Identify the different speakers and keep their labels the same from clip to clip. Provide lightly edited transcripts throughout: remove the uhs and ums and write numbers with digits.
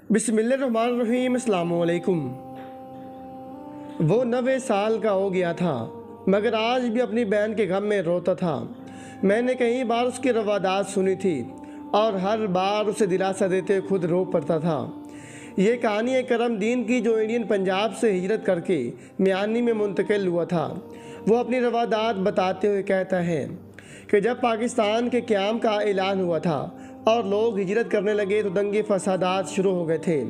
Speaker 1: बिस्मिल्लाहिर्रहमानिर्रहीम। अस्सलामुअलैकुम। वो 90 साल का हो गया था, मगर आज भी अपनी बहन के गम में रोता था। मैंने कई बार उसकी रवादात सुनी थी और हर बार उसे दिलासा देते खुद रो पड़ता था। ये कहानी है करम दीन की, जो इंडियन पंजाब से हिजरत करके मियानी में मुंतकिल हुआ था। वो अपनी रवादात बताते हुए कहता है कि जब पाकिस्तान के क़याम का ऐलान हुआ था और लोग हिजरत करने लगे तो दंगे फसादात शुरू हो गए थे।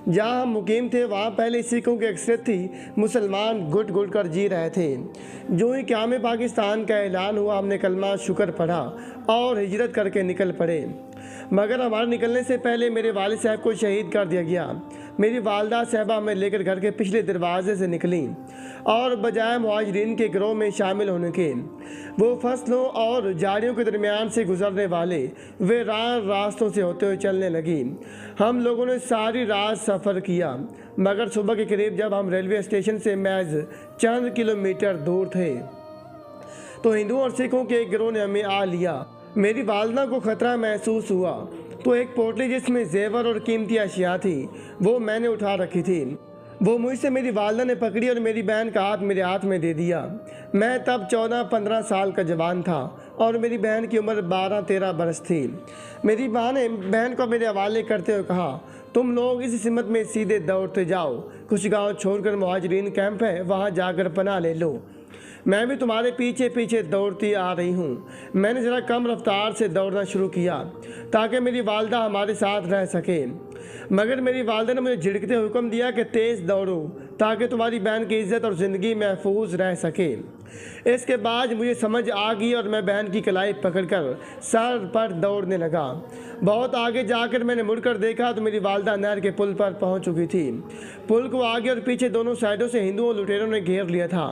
Speaker 1: जहाँ हम मुकीम थे वहाँ पहले सिखों की अक्सरियत थी, मुसलमान घुट घुट कर जी रहे थे। जो ही क़याम पाकिस्तान का ऐलान हुआ, हमने कलमा शुक्र पढ़ा और हिजरत करके निकल पड़े। मगर हमारे निकलने से पहले मेरे वालिद साहब को शहीद कर दिया गया। मेरी वालदा साहबा हमें लेकर घर के पिछले दरवाजे से निकली और बजाय मुहाजिरीन के गिरोह में शामिल होने के, वो फसलों और झाड़ियों के दरमियान से गुजरने वाले वे रास्तों से होते हुए चलने लगी। हम लोगों ने सारी रात सफ़र किया, मगर सुबह के करीब जब हम रेलवे स्टेशन से महज चंद किलोमीटर दूर थे तो हिंदुओं और सिखों के एक गिरोह ने हमें आ लिया। मेरी वालदा को ख़तरा महसूस हुआ तो एक पोटली जिसमें जेवर और कीमती अशिया थी वो मैंने उठा रखी थी। वो मुझसे मेरी वालदा ने पकड़ी और मेरी बहन का हाथ मेरे हाथ में दे दिया। मैं तब 14-15 साल का जवान था और मेरी बहन की उम्र 12-13 बरस थी। मेरी माँ ने बहन को मेरे हवाले करते हुए कहा, तुम लोग इस सिमत में सीधे दौड़ते जाओ, कुछ गांव छोड़कर मुहाजिरीन कैंप है, वहां जाकर पनाह ले लो। मैं भी तुम्हारे पीछे पीछे दौड़ती आ रही हूँ। मैंने ज़रा कम रफ्तार से दौड़ना शुरू किया ताकि मेरी वालदा हमारे साथ रह सके, मगर मेरी वालदा ने मुझे झिड़कते हुक्म दिया कि तेज़ दौड़ो ताकि तुम्हारी बहन की इज़्ज़त और ज़िंदगी महफूज रह सके। इसके बाद मुझे समझ आ गई और मैं बहन की कलाई पकड़कर सर पर दौड़ने लगा। बहुत आगे जाकर मैंने मुड़कर देखा तो मेरी वालदा नहर के पुल पर पहुंच चुकी थी। पुल को आगे और पीछे दोनों साइडों से हिंदुओं लुटेरों ने घेर लिया था।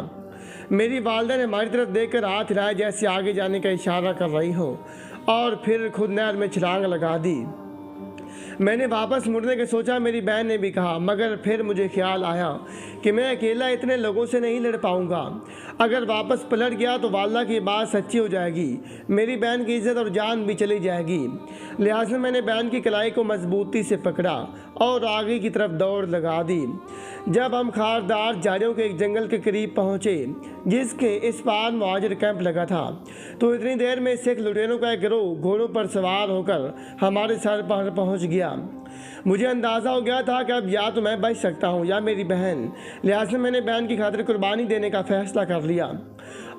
Speaker 1: मेरी वालदा ने हमारी तरफ देखकर हाथ हिलाया जैसे आगे जाने का इशारा कर रही हो और फिर खुद नहर में छलांग लगा दी। मैंने वापस मुड़ने के सोचा, मेरी बहन ने भी कहा, मगर फिर मुझे ख्याल आया कि मैं अकेला इतने लोगों से नहीं लड़ पाऊंगा। अगर वापस पलट गया तो वालदा की बात सच्ची हो जाएगी, मेरी बहन की इज़्ज़त और जान भी चली जाएगी। लिहाजा मैंने बहन की कलाई को मजबूती से पकड़ा और आगे की तरफ दौड़ लगा दी। जब हम खारदार झाड़ियों के एक जंगल के करीब पहुँचे जिसके इस पार मुहाजिर कैंप लगा था, तो इतनी देर में सिख लुटेरों का एक गिरोह घोड़ों पर सवार होकर हमारे सर पर पहुँच गया। मुझे अंदाज़ा हो गया था कि अब या तो मैं बच सकता हूँ या मेरी बहन। लिहाजा मैंने बहन की खातिर कुर्बानी देने का फ़ैसला कर लिया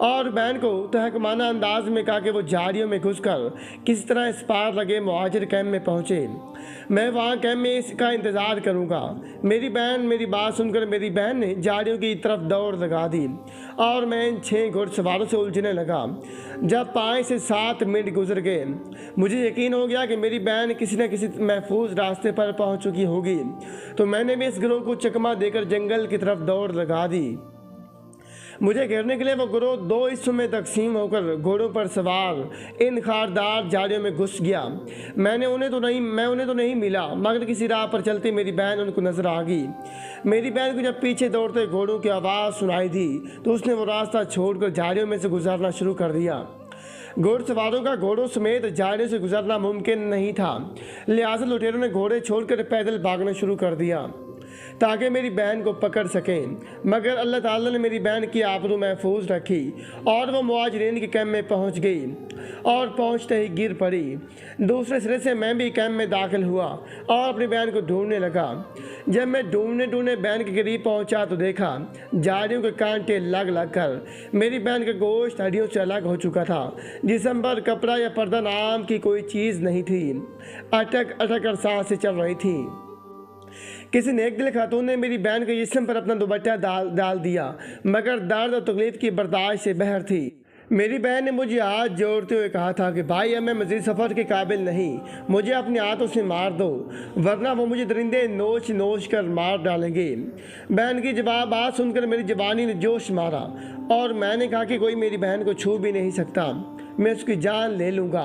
Speaker 1: और बहन को तहकमाना अंदाज में कहा कि वो झाड़ियों में घुसकर किस तरह इस पार लगे मुहाजिर कैंप में पहुँचे। मैं वहाँ कैंप में इसका इंतज़ार करूँगा। मेरी बात सुनकर मेरी बहन ने झाड़ियों की तरफ दौड़ लगा दी और मैं इन 6 घुड़सवारों से उलझने लगा। जब 5 से 7 मिनट गुजर गए, मुझे यकीन हो गया कि मेरी बहन किसी न किसी महफूज रास्ते पर पहुंच चुकी होगी, तो मैंने भी इस गिरोह को चकमा देकर जंगल की तरफ दौड़ लगा दी। मुझे घेरने के लिए वो गिरोह 2 हिस्सों में तकसीम होकर घोड़ों पर सवार इन खारदार झाड़ियों में घुस गया। मैं उन्हें तो नहीं मिला, मगर किसी राह पर चलती मेरी बहन उनको नजर आ गई। मेरी बहन को जब पीछे दौड़ते घोड़ों की आवाज़ सुनाई दी तो उसने वो रास्ता छोड़कर झाड़ियों में से गुजरना शुरू कर दिया। घोड़सवारों का घोड़ों समेत झाड़ियों से गुजरना मुमकिन नहीं था, लिहाजा लुटेरों ने घोड़े छोड़कर पैदल भागना शुरू कर दिया ताकि मेरी बहन को पकड़ सकें। मगर अल्लाह ताला ने मेरी बहन की आबरू महफूज रखी और वो मुहाजिरीन के कैंप में पहुंच गई और पहुंचते ही गिर पड़ी। दूसरे सिरे से मैं भी कैंप में दाखिल हुआ और अपनी बहन को ढूंढने लगा। जब मैं ढूंढने बहन के करीब पहुंचा तो देखा झाड़ियों के कांटे लग लग कर मेरी बहन का गोश्त हड्डियों से अलग हो चुका था। जिस्म पर कपड़ा या पर्दा नाम की कोई चीज़ नहीं थी। अटक अटक कर सांसें चल रही थी। किसी नेक दिल खातून ने मेरी बहन के जिस्म पर अपना दुपट्टा डाल दिया, मगर दर्द और तकलीफ की बर्दाश्त से बहर थी। मेरी बहन ने मुझे हाथ जोड़ते हुए कहा था कि भाई, अब मैं मज़ीद सफ़र के काबिल नहीं, मुझे अपने हाथों से मार दो, वरना वो मुझे दरिंदे नोच नोच कर मार डालेंगे। बहन की जवाब बात सुनकर मेरी जवानी ने जोश मारा और मैंने कहा कि कोई मेरी बहन को छू भी नहीं सकता, मैं उसकी जान ले लूँगा।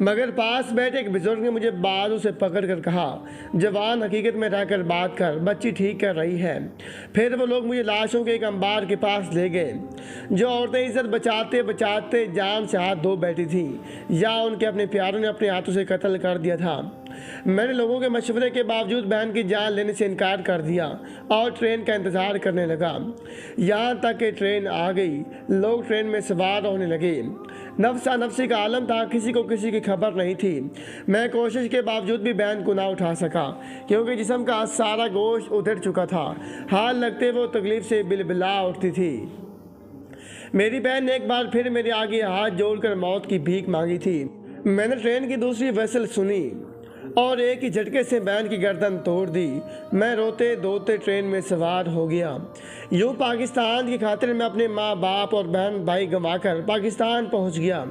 Speaker 1: मगर पास बैठे एक बुजुर्ग ने मुझे बाजू से पकड़ कर कहा, जवान हकीकत में रहकर बात कर, बच्ची ठीक कर रही है। फिर वो लोग मुझे लाशों के एक अंबार के पास ले गए। जो औरतें इज्जत बचाते बचाते जान से हाथ धो बैठी थी या उनके अपने प्यारों ने अपने हाथों से कत्ल कर दिया था, मैंने लोगों के मशवरे के बावजूद बहन की जान लेने से इनकार कर दिया और ट्रेन का इंतज़ार करने लगा। यहाँ तक कि ट्रेन आ गई, लोग ट्रेन में सवार होने लगे। नफ्सा नफ्सी का आलम था, किसी को किसी की खबर नहीं थी। मैं कोशिश के बावजूद भी बहन को ना उठा सका क्योंकि जिस्म का सारा गोश्त उधड़ चुका था। हाल लगते वो तकलीफ़ से बिलबिला उठती थी। मेरी बहन ने एक बार फिर मेरे आगे हाथ जोड़कर मौत की भीख मांगी थी। मैंने ट्रेन की दूसरी वैसल सुनी और एक ही झटके से बहन की गर्दन तोड़ दी। मैं रोते धोते ट्रेन में सवार हो गया। यूँ पाकिस्तान की खातिर मैं अपने माँ बाप और बहन भाई गंवाकर पाकिस्तान पहुँच गया।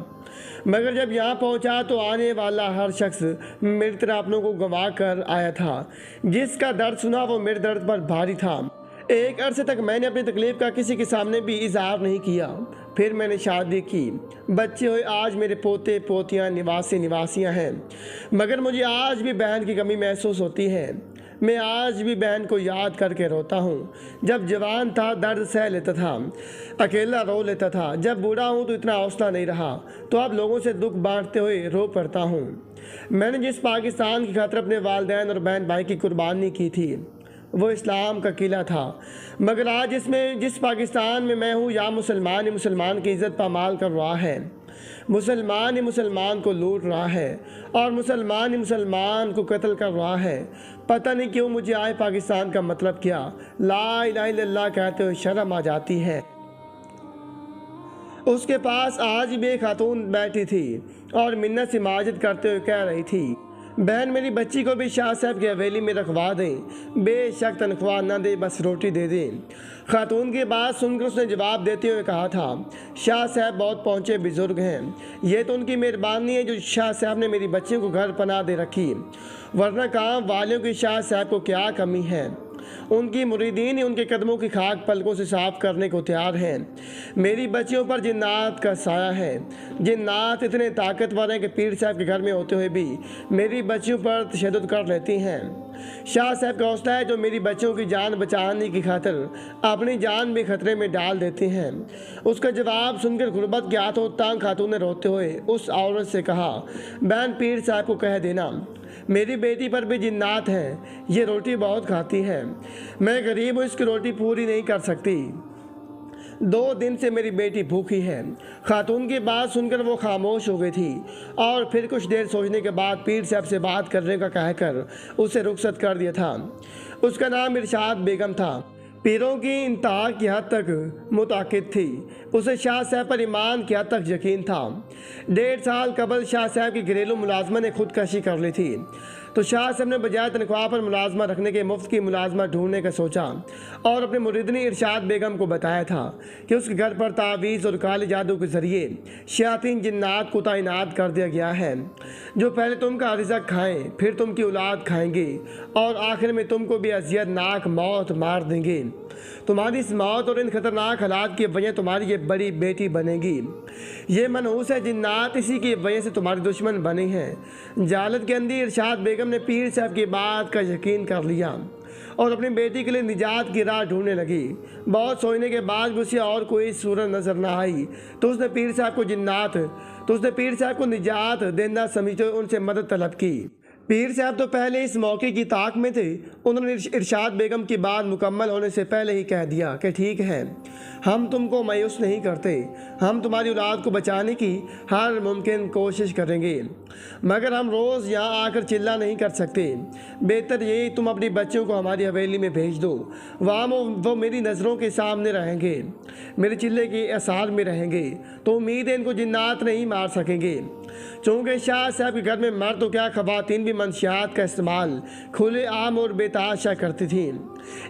Speaker 1: मगर जब यहाँ पहुँचा तो आने वाला हर शख्स मेरी तरह अपनों को गंवा कर आया था। जिसका दर्द सुना वो मेरे दर्द पर भारी था। एक अरसे तक मैंने अपनी तकलीफ़ का किसी के सामने भी इजहार नहीं किया। फिर मैंने शादी की, बच्चे हुए, आज मेरे पोते पोतियाँ निवासियाँ हैं। मगर मुझे आज भी बहन की कमी महसूस होती है। मैं आज भी बहन को याद करके रोता हूँ। जब जवान था दर्द सह लेता था, अकेला रो लेता था। जब बूढ़ा हूँ तो इतना हौसला नहीं रहा, तो अब लोगों से दुख बांटते हुए रो पड़ता हूँ। मैंने जिस पाकिस्तान की खातिर अपने वालिदैन और बहन भाई की कुर्बानी की थी वो इस्लाम का किला था। मगर आज इसमें जिस पाकिस्तान में मैं हूँ, या मुसलमान ही मुसलमान की इज़्ज़त पामाल कर रहा है, मुसलमान ही मुसलमान को लूट रहा है और मुसलमान ही मुसलमान को कत्ल कर रहा है। पता नहीं क्यों मुझे आए पाकिस्तान का मतलब क्या, ला इलाहा इल्लल्लाह कहते हुए शर्म आ जाती है। उसके पास आज भी एक खातून बैठी थी और मिन्नत से माजिद करते हुए कह रही थी, बहन मेरी बच्ची को भी शाह साहब की हवेली में रखवा दें, बेशक तनख्वाह न दे, बस रोटी दे दें। खातून की बात सुनकर उसने जवाब देते हुए कहा था, शाह साहब बहुत पहुँचे बुजुर्ग हैं, ये तो उनकी मेहरबानी है जो शाह साहब ने मेरी बच्ची को घर पनाह दे रखी, वरना काम वालों की शाह साहब को क्या कमी है। उनकी मुरीदीन ही उनके कदमों की खाक पलकों से साफ करने को तैयार हैं। मेरी बच्चियों पर जिन्नात का साया है। जिन्नात इतने ताकतवर हैं कि पीर साहब के घर में होते हुए भी मेरी बच्चियों पर तशद्दुद कर लेती हैं। शाह साहब का हौसला है जो मेरी बच्चियों की जान बचाने की खातिर अपनी जान भी खतरे में डाल देते हैं। उसका जवाब सुनकर गुर्बत के हाथों तंग खातून ने रोते हुए उस औरत से कहा, बहन पीर साहब को कह देना मेरी बेटी पर भी जिन्नात है, ये रोटी बहुत खाती है, मैं गरीब हूँ, इसकी रोटी पूरी नहीं कर सकती। 2 दिन से मेरी बेटी भूखी है। खातून की बात सुनकर वो खामोश हो गई थी और फिर कुछ देर सोचने के बाद पीर साहब से बात करने का कहकर उसे रुखसत कर दिया था। उसका नाम इरशाद बेगम था। पीरों की इंतहा की हद तक मुताकिद थी। उसे शाह साहब पर ईमान की हद तक यकीन था। 1.5 साल कबल शाह साहब की घरेलू मुलाजमा ने खुदकशी कर ली थी, तो शाह साहब ने बजाय तनख्वाह पर मुलाजमा रखने के मुफ्त की मुलाजमा ढूंढने का सोचा और अपने मुरीदनी इरशाद बेगम को बताया था कि उसके घर पर तावीज़ और काले जादू के ज़रिए शयातीन जिन्नात को तैनात कर दिया गया है, जो पहले तुम का रिज़्क़ खाएं, फिर तुम की औलाद खाएंगे और आखिर में तुमको भी अज़ियतनाक मौत मार देंगे। तुम्हारी इस मौत और इन खतरनाक हालात की वजह तुम्हारी ये बड़ी बेटी बनेगी। ये मनहूस है जिन्नात इसी की वजह से तुम्हारी दुश्मन बनी हैं। जालत के अंदर इरशाद बेगम ने पीर साहब की बात का यकीन कर लिया और अपनी बेटी के लिए निजात की राह ढूंढने लगी। बहुत सोचने के बाद भी उसे और कोई सूरत नज़र न आई तो उसने पीर साहब को निजात देना समझते हुए उनसे मदद तलब की। पीर साहब तो पहले इस मौके की ताक में थे। उन्होंने इरशाद बेगम की बात मुकम्मल होने से पहले ही कह दिया कि ठीक है, हम तुमको मायूस नहीं करते, हम तुम्हारी औलाद को बचाने की हर मुमकिन कोशिश करेंगे, मगर हम रोज़ यहाँ आकर चिल्ला नहीं कर सकते। बेहतर यही तुम अपनी बच्चों को हमारी हवेली में भेज दो, वहाँ वो मेरी नज़रों के सामने रहेंगे, मेरे चिल्ले के आसार में रहेंगे, तो उम्मीद है इनको जिन्नात नहीं मार सकेंगे। चूँकि शाह साहब के घर में मर्द तो क्या ख़वातीन भी मंशियात का इस्तेमाल खुले आम और बेताशा करती थी।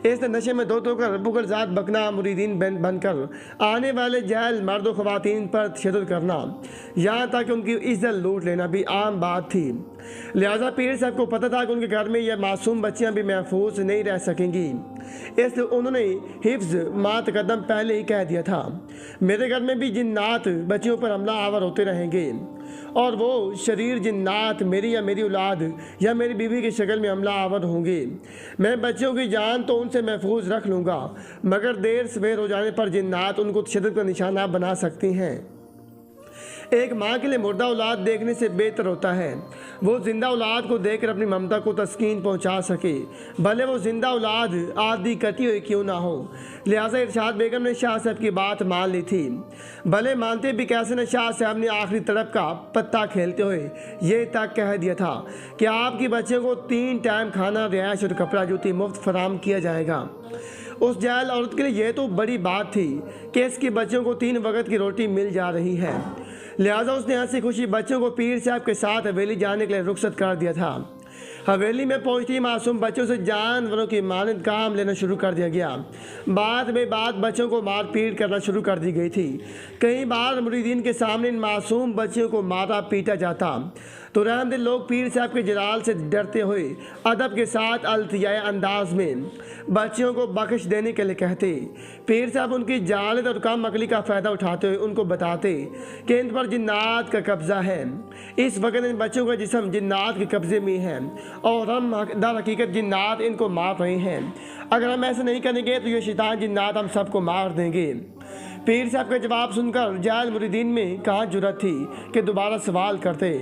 Speaker 1: इस नशे में धो कर बुगरजात बकना, मुरीदीन बनकर आने वाले जाहिल मर्द और ख़वातीन पर तशद्दुद करना, यहाँ तक कि उनकी इज्जत लूट लेना भी आम बात थी। लिहाजा पीर साहब को पता था कि उनके घर में यह मासूम बच्चियाँ भी महफूज नहीं रह सकेंगी, इसलिए उन्होंने हिफ्ज़ मात कदम पहले ही कह दिया था, मेरे घर में भी जिन्नात बच्चियों पर हमला आवर होते रहेंगे और वो शरीर जिन्नात मेरी या मेरी औलाद या मेरी बीवी की शक्ल में हमला आवर होंगे। मैं बच्चों की जान तो उनसे महफूज रख लूँगा, मगर देर सवेर हो जाने पर जिन्नात उनको तशद्दुद का निशाना बना सकती हैं। ایک ماں کے لیے مردہ اولاد دیکھنے سے بہتر ہوتا ہے وہ زندہ اولاد کو دیکھ کر اپنی ممتا کو تسکین پہنچا سکے، بھلے وہ زندہ اولاد آدھی کٹی ہوئی کیوں نہ ہو۔ لہٰذا ارشاد بیگم نے شاہ صاحب کی بات مان لی تھی، بھلے مانتے بھی کیسے نہ شاہ صاحب نے آخری تڑپ کا پتہ کھیلتے ہوئے یہ تک کہہ دیا تھا کہ آپ کی بچے کو 3 ٹائم کھانا، رہائش اور کپڑا جوتی مفت فراہم کیا جائے گا۔ اس جاہل عورت کے لیے یہ تو بڑی بات تھی کہ اس کے بچوں کو 3 وقت کی روٹی مل جا رہی ہے، لہٰذا اس نے ہنسی خوشی بچوں کو پیر صاحب کے ساتھ حویلی جانے کے لیے رخصت کر دیا تھا۔ حویلی میں پہنچتی معصوم بچوں سے جانوروں کی مانند کام لینا شروع کر دیا گیا۔ بات بے بات بچوں کو مار پیٹ کرنا شروع کر دی گئی تھی۔ کئی بار مریدین کے سامنے ان معصوم بچوں کو مارا پیٹا جاتا تو رحم دل لوگ پیر صاحب کے جلال سے ڈرتے ہوئے ادب کے ساتھ التجائے انداز میں بچیوں کو بخش دینے کے لیے کہتے۔ پیر صاحب ان کی جہالت اور کم عقلی کا فائدہ اٹھاتے ہوئے ان کو بتاتے کہ ان پر جنات کا قبضہ ہے، اس وقت ان بچوں کا جسم جنات کے قبضے میں ہے اور ہم در حقیقت جنات ان کو مار رہے ہیں۔ اگر ہم ایسا نہیں کریں گے تو یہ شیطان جنات ہم سب کو مار دیں گے۔ پیر صاحب کا جواب سن کر جاہل مریدین میں کہاں جرأت تھی کہ دوبارہ سوال کرتے،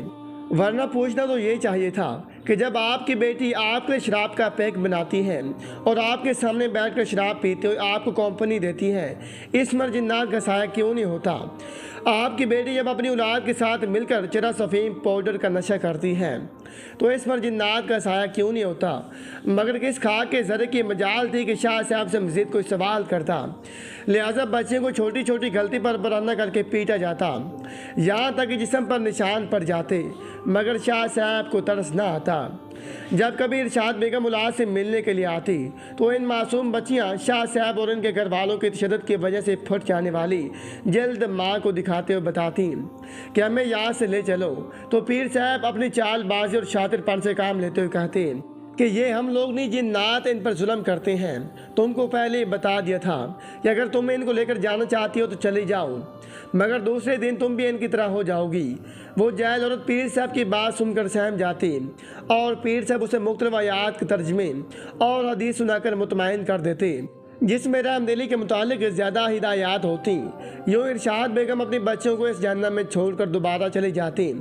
Speaker 1: ورنہ پوچھنا تو یہ چاہیے تھا کہ جب آپ کی بیٹی آپ کے شراب کا پیک بناتی ہے اور آپ کے سامنے بیٹھ کر شراب پیتے ہوئے آپ کو کمپنی دیتی ہے، اس پر جنات کا سایہ کیوں نہیں ہوتا؟ آپ کی بیٹی جب اپنی اولاد کے ساتھ مل کر چرس افیم پاؤڈر کا نشہ کرتی ہے تو اس پر جنات کا سایہ کیوں نہیں ہوتا؟ مگر کس خاک کے ذرے کی مجال تھی کہ شاہ صاحب سے مزید کوئی سوال کرتا؟ لہٰذا بچے کو چھوٹی چھوٹی غلطی پر برہنہ کر کے پیٹا جاتا، یہاں تک کہ جسم پر نشان پڑ جاتے، مگر شاہ صاحب کو ترس نہ آتا۔ جب کبھی ارشاد بیگم اولاد سے ملنے کے لیے آتی تو ان معصوم بچیاں شاہ صاحب اور ان کے گھر والوں کے تشدد کی وجہ سے پھٹ جانے والی جلد ماں کو دکھاتے ہوئے بتاتی کہ ہمیں یہاں سے لے چلو، تو پیر صاحب اپنی چال بازی اور شاطر پن سے کام لیتے ہوئے کہتے کہ یہ ہم لوگ نہیں، جنات ان پر ظلم کرتے ہیں، تم کو پہلے بتا دیا تھا کہ اگر تم ان کو لے کر جانا چاہتی ہو تو چلی جاؤ، مگر دوسرے دن تم بھی ان کی طرح ہو جاؤ گی۔ وہ جاہل عورت پیر صاحب کی بات سن کر سہم جاتی اور پیر صاحب اسے مختلف آیات کے ترجمے اور حدیث سنا کر مطمئن کر دیتے جس میں رحم دلی کے متعلق زیادہ ہدایات ہوتی۔ یوں ارشاد بیگم اپنی بچوں کو اس جہنم میں چھوڑ کر دوبارہ چلی جاتی۔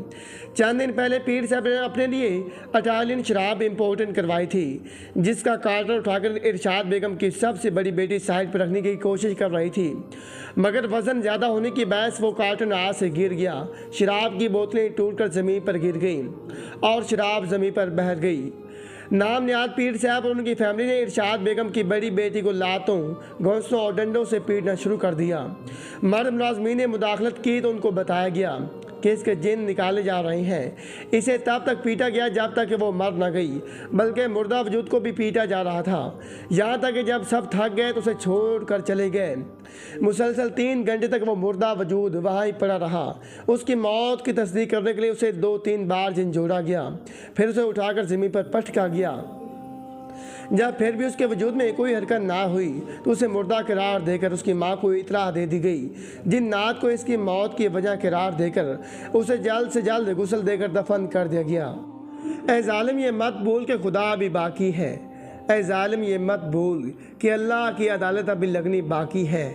Speaker 1: چند دن پہلے پیر صاحب نے اپنے لیے اٹالین شراب امپورٹنٹ کروائی تھی، جس کا کارٹر اٹھا کر ارشاد بیگم کی سب سے بڑی بیٹی سائڈ پر رکھنے کی کوشش کر رہی تھی، مگر وزن زیادہ ہونے کی باعث وہ کارٹن ہاتھ سے گر گیا، شراب کی بوتلیں ٹوٹ کر زمین پر گر گئیں اور شراب زمین پر بہہ گئی۔ نام نیاد پیر صاحب اور ان کی فیملی نے ارشاد بیگم کی بڑی بیٹی کو لاتوں، گھونسوں اور ڈنڈوں سے پیٹنا شروع کر دیا۔ مرد ملازمین نے مداخلت کی تو ان کو بتایا گیا کہ اس کے جن نکالے جا رہے ہیں۔ اسے تب تک پیٹا گیا جب تک کہ وہ مر نہ گئی، بلکہ مردہ وجود کو بھی پیٹا جا رہا تھا، یہاں تک کہ جب سب تھک گئے تو اسے چھوڑ کر چلے گئے۔ مسلسل 3 گھنٹے تک وہ مردہ وجود وہاں ہی پڑا رہا۔ اس کی موت کی تصدیق کرنے کے لیے اسے 2-3 بار جھنجھوڑا گیا، پھر اسے اٹھا کر زمین پر پٹکا گیا۔ جب پھر بھی اس کے وجود میں کوئی حرکت نہ ہوئی تو اسے مردہ قرار دے کر اس کی ماں کو اطلاع دے دی گئی۔ جنات کو اس کی موت کی وجہ قرار دے کر اسے جلد سے جلد غسل دے کر دفن کر دیا گیا۔ اے ظالم یہ مت بھول کہ خدا بھی باقی ہے، اے ظالم یہ مت بھول کہ اللہ کی عدالت ابھی لگنی باقی ہے۔